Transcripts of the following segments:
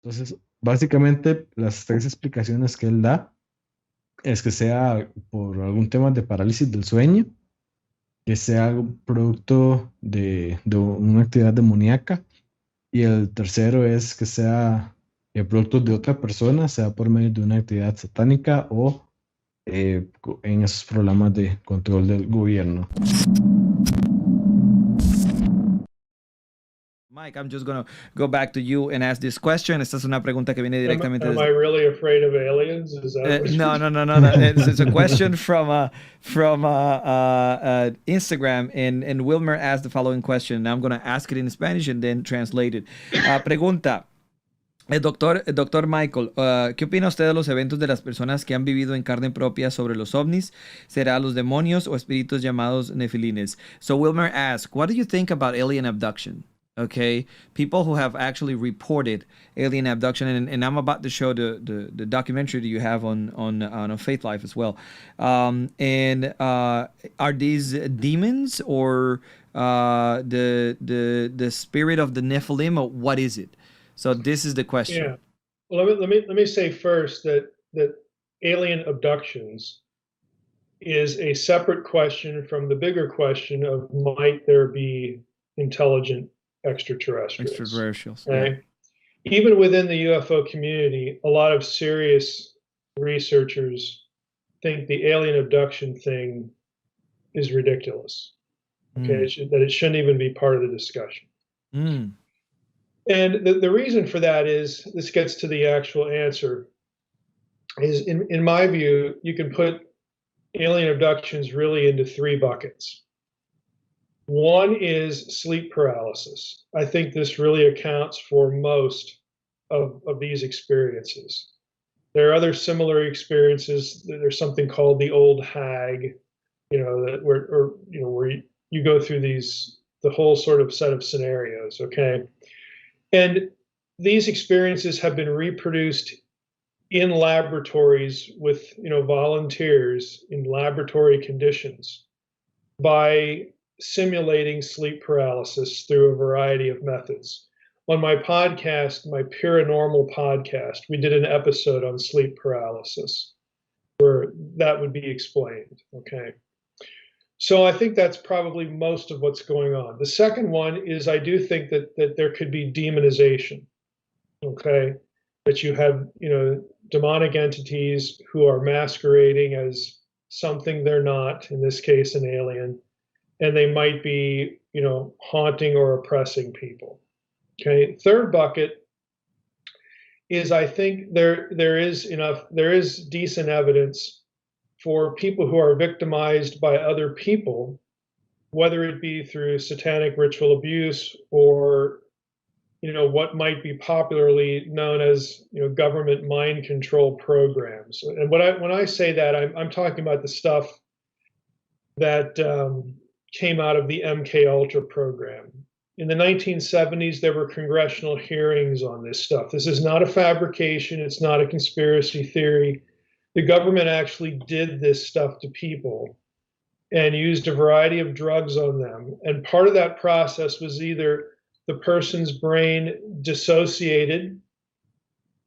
Entonces, básicamente, las tres explicaciones que él da es que sea por algún tema de parálisis del sueño, que sea algo producto de una actividad demoníaca, y el tercero es que sea producto de otra persona, sea por medio de una actividad satánica o en esos programas de control del gobierno. Mike, I'm just gonna go back to you and ask this question. Esta es una pregunta que viene directamente Am I desde. really afraid of aliens? Is that what No, no, no, no. It's a question from Instagram, and Wilmer asked the following question. And I'm gonna ask it in Spanish and then translate it. Pregunta. El doctor Michael, ¿qué opina usted de los eventos de las personas que han vivido en carne propia sobre los ovnis? ¿Será los demonios o espíritus llamados nefilines? So Wilmer asks, what do you think about alien abduction? Okay, people who have actually reported alien abduction, and I'm about to show the documentary that you have on Faith Life as well. And are these demons or the spirit of the Nephilim, or what is it? So this is the question. Yeah. Well, let me say first that alien abductions is a separate question from the bigger question of might there be intelligent extraterrestrials. Extraterrestrials. Okay? Yeah. Even within the UFO community, a lot of serious researchers think the alien abduction thing is ridiculous. Okay, that it shouldn't even be part of the discussion. Mm. And the reason for that is, this gets to the actual answer, is in my view, you can put alien abductions really into three buckets. One is sleep paralysis. I think this really accounts for most of these experiences. There are other similar experiences. There's something called the old hag, where you go through the whole sort of set of scenarios, okay? And these experiences have been reproduced in laboratories with volunteers in laboratory conditions by simulating sleep paralysis through a variety of methods. On my podcast, my Paranormal podcast, we did an episode on sleep paralysis where that would be explained, okay? So I think that's probably most of what's going on. The second one is, I do think that there could be demonization, okay? That you have, demonic entities who are masquerading as something they're not, in this case, an alien, and they might be, haunting or oppressing people. Okay. Third bucket is, I think there is decent evidence for people who are victimized by other people, whether it be through satanic ritual abuse or what might be popularly known as government mind control programs. And when I say that, I'm talking about the stuff that came out of the MK Ultra program. In the 1970s, there were congressional hearings on this stuff. This is not a fabrication. It's not a conspiracy theory. The government actually did this stuff to people and used a variety of drugs on them. And part of that process was either the person's brain dissociated,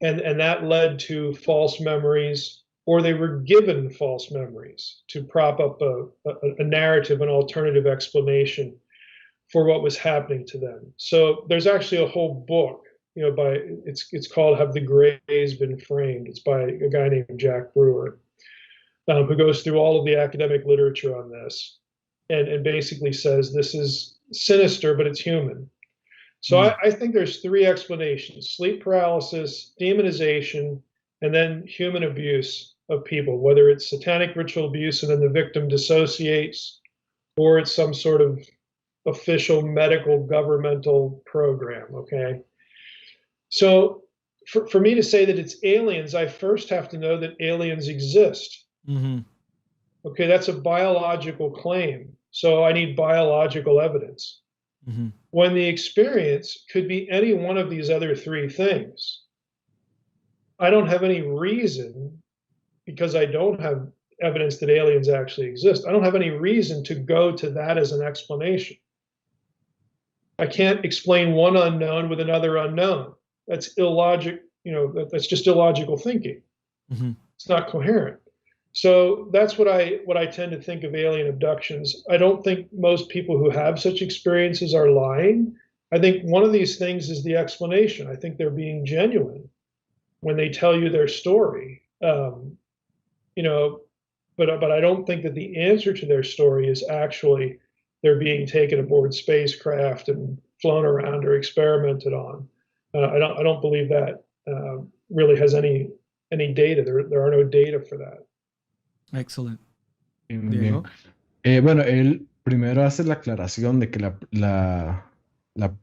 and that led to false memories, or they were given false memories to prop up a narrative, an alternative explanation for what was happening to them. So there's actually a whole book, it's called "Have the Greys Been Framed?" It's by a guy named Jack Brewer, who goes through all of the academic literature on this, and basically says this is sinister, but it's human. So I think there's three explanations: sleep paralysis, demonization, and then human abuse of people, whether it's satanic ritual abuse and then the victim dissociates, or it's some sort of official medical governmental program, okay? So for me to say that it's aliens, I first have to know that aliens exist. Mm-hmm. Okay, that's a biological claim. So I need biological evidence. Mm-hmm. When the experience could be any one of these other three things. I don't have any reason, because I don't have evidence that aliens actually exist, I don't have any reason to go to that as an explanation. I can't explain one unknown with another unknown. that's illogic. That's just illogical thinking. Mm-hmm. It's not coherent. So that's what I tend to think of alien abductions. I don't think most people who have such experiences are lying. I think one of these things is the explanation. I think they're being genuine when they tell you their story. But I don't think that the answer to their story is actually they're being taken aboard spacecraft and flown around or experimented on. I don't believe that really has any data. There are no data for that. Excellent. Bien. Bueno, él primero hace la aclaración de que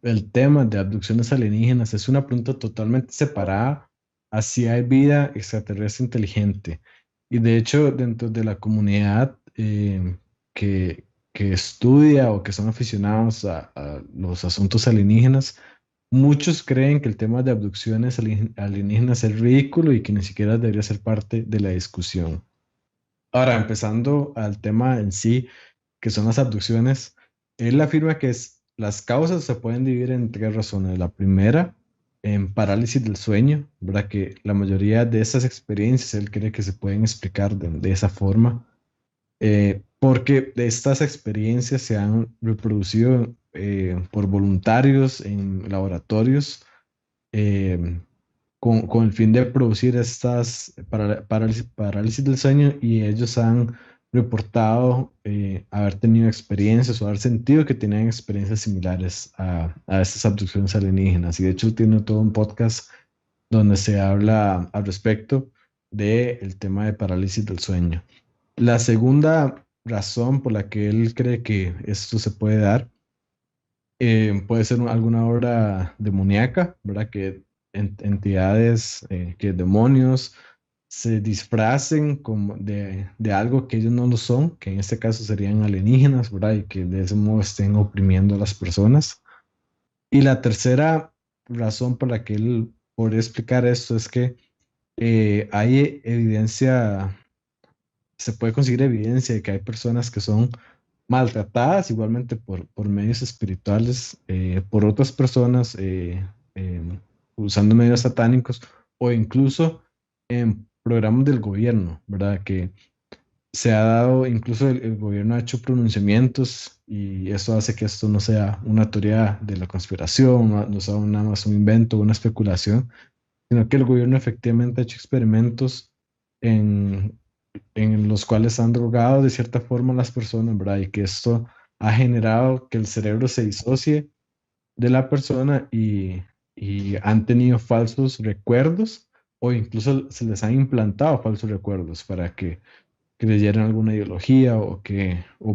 el tema de abducciones alienígenas es una pregunta totalmente separada a si hay vida extraterrestre inteligente. Y de hecho, dentro de la comunidad que estudia o que son aficionados a los asuntos alienígenas, muchos creen que el tema de abducciones alienígenas es ridículo y que ni siquiera debería ser parte de la discusión. Ahora, empezando al tema en sí, que son las abducciones, él afirma que las causas se pueden dividir en 3 razones. La primera, en parálisis del sueño, ¿verdad? Que la mayoría de esas experiencias él cree que se pueden explicar de esa forma, porque estas experiencias se han reproducido por voluntarios en laboratorios con el fin de producir estas parálisis del sueño, y ellos han reportado haber tenido experiencias o haber sentido que tenían experiencias similares a estas abducciones alienígenas. Y de hecho tiene todo un podcast donde se habla al respecto del tema de parálisis del sueño. La segunda razón por la que él cree que esto se puede dar puede ser alguna obra demoníaca, ¿verdad? Que entidades, que demonios se disfracen como de algo que ellos no lo son, que en este caso serían alienígenas, ¿verdad? Y que de ese modo estén oprimiendo a las personas. Y la tercera razón por la que él podría explicar esto es que hay evidencia, se puede conseguir evidencia de que hay personas que son maltratadas igualmente por medios espirituales, por otras personas, usando medios satánicos, o incluso en programas del gobierno, ¿verdad? Que se ha dado, incluso el gobierno ha hecho pronunciamientos, y eso hace que esto no sea una teoría de la conspiración, no sea nada más un invento, una especulación, sino que el gobierno efectivamente ha hecho experimentos en los cuales han drogado de cierta forma a las personas, ¿verdad? Y que esto ha generado que el cerebro se disocie de la persona y han tenido falsos recuerdos, o incluso se les han implantado falsos recuerdos para que creyeran alguna ideología o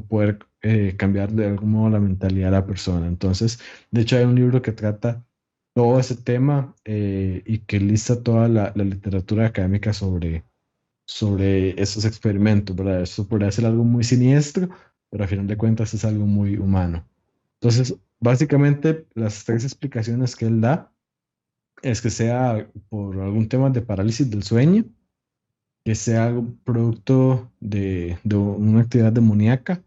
poder cambiar de algún modo la mentalidad de la persona. Entonces, de hecho hay un libro que trata todo ese tema y que lista toda la literatura académica sobre esos experimentos, ¿verdad? Eso podría ser algo muy siniestro, pero a final de cuentas es algo muy humano. Entonces, básicamente, las 3 explicaciones que él da es que sea por algún tema de parálisis del sueño, que sea algo producto de una actividad demoníaca,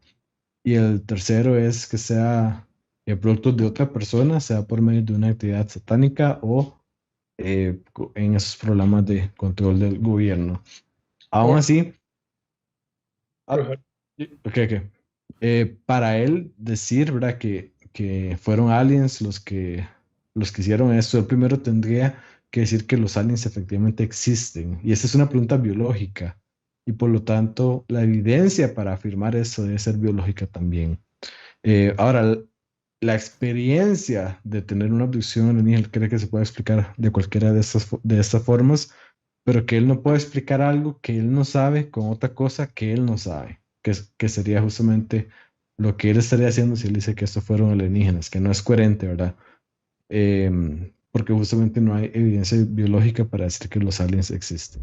y el tercero es que sea el producto de otra persona, sea por medio de una actividad satánica o en esos programas de control del gobierno. Aún así, para él decir, ¿verdad? Que fueron aliens los que hicieron esto, él primero tendría que decir que los aliens efectivamente existen. Y esa es una pregunta biológica. Y por lo tanto, la evidencia para afirmar eso debe ser biológica también. Ahora, la experiencia de tener una abducción alienígena, él cree que se puede explicar de cualquiera de estas formas, pero que él no puede explicar algo que él no sabe con otra cosa que él no sabe, que sería justamente lo que él estaría haciendo si él dice que estos fueron alienígenas, que no es coherente, ¿verdad? Porque justamente no hay evidencia biológica para decir que los aliens existen.